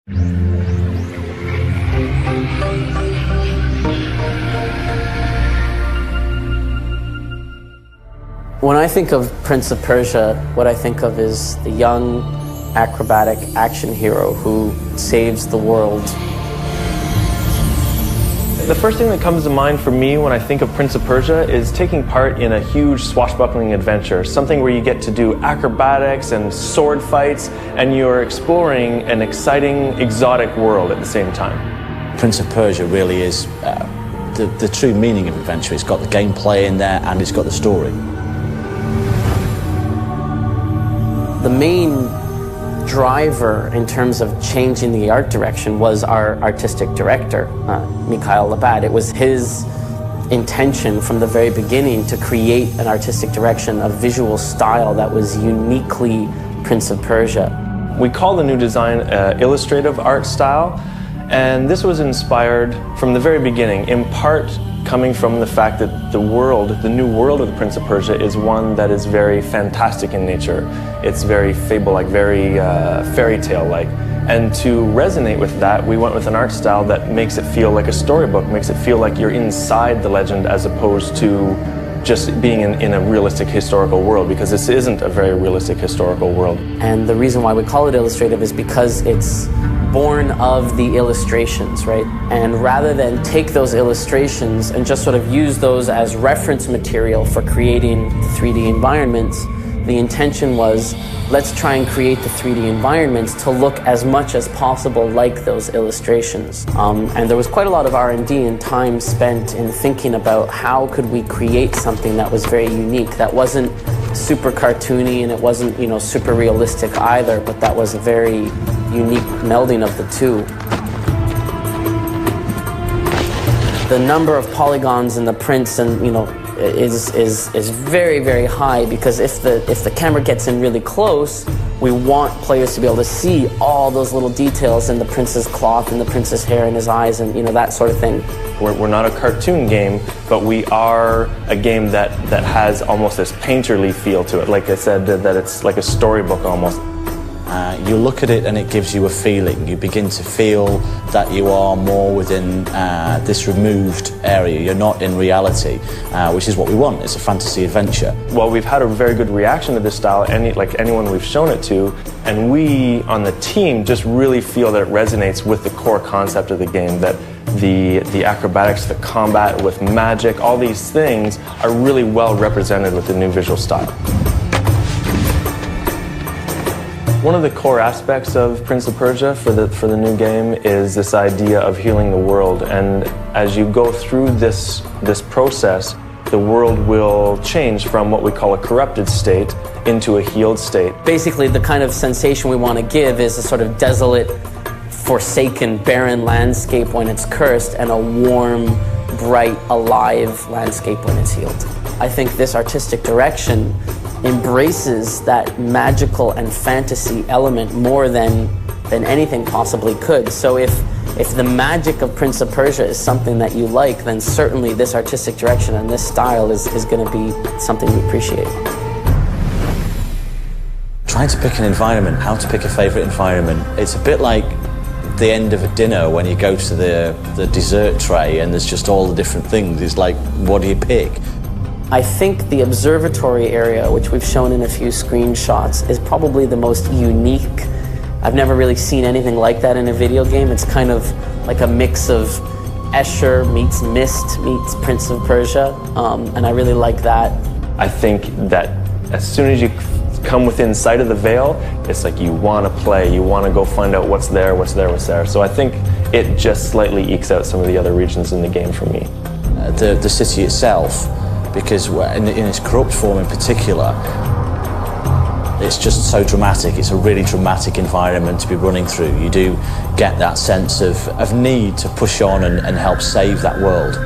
When I think of Prince of Persia, what I think of is the young, acrobatic action hero who saves the world. The first thing that comes to mind for me when I think of Prince of Persia is taking part in a huge swashbuckling adventure, something where you get to do acrobatics and sword fights, and you're exploring an exciting, exotic world at the same time. Prince of Persia really is the true meaning of adventure. It's got the gameplay in there and it's got the story. The main driver in terms of changing the art direction was our artistic director, Mikhail Labat. It was his intention from the very beginning to create an artistic direction, a visual style that was uniquely Prince of Persia. We call the new design illustrative art style, and this was inspired from the very beginning, in part coming from the fact that the new world of the Prince of Persia is one that is very fantastic in nature. It's very fable-like, very fairy tale-like. And to resonate with that, we went with an art style that makes it feel like a storybook, makes it feel like you're inside the legend as opposed to just being in a realistic historical world, because this isn't a very realistic historical world. And the reason why we call it illustrative is because it's born of the illustrations, right? And rather than take those illustrations and just sort of use those as reference material for creating the 3D environments, the intention was, let's try and create the 3D environments to look as much as possible like those illustrations. And there was quite a lot of R&D and time spent in thinking about how could we create something that was very unique, that wasn't super cartoony and it wasn't, super realistic either, but that was a very unique melding of the two. The number of polygons in the prints and is very, very high, because if the camera gets in really close, we want players to be able to see all those little details in the prince's cloth and the prince's hair and his eyes and that sort of thing. We're not a cartoon game, but we are a game that has almost this painterly feel to it. Like I said, that it's like a storybook almost. You look at it and it gives you a feeling. You begin to feel that you are more within this removed area. You're not in reality, which is what we want. It's a fantasy adventure. Well, we've had a very good reaction to this style, anyone we've shown it to, and we on the team just really feel that it resonates with the core concept of the game, that the acrobatics, the combat with magic, all these things are really well represented with the new visual style. One of the core aspects of Prince of Persia for the new game is this idea of healing the world, and as you go through this process, the world will change from what we call a corrupted state into a healed state. Basically, the kind of sensation we want to give is a sort of desolate, forsaken, barren landscape when it's cursed, and a warm, bright, alive landscape when it's healed. I think this artistic direction embraces that magical and fantasy element more than anything possibly could. So if the magic of Prince of Persia is something that you like, then certainly this artistic direction and this style is going to be something you appreciate. Trying to pick an environment, how to pick a favourite environment, it's a bit like the end of a dinner when you go to the dessert tray and there's just all the different things. It's like, what do you pick? I think the observatory area, which we've shown in a few screenshots, is probably the most unique. I've never really seen anything like that in a video game. It's kind of like a mix of Escher meets Myst meets Prince of Persia, and I really like that. I think that as soon as you come within sight of the veil, it's like you want to play, you want to go find out what's there. So I think it just slightly ekes out some of the other regions in the game for me. The city itself, because in its corrupt form in particular, it's just so dramatic. It's a really dramatic environment to be running through. You do get that sense of need to push on and help save that world.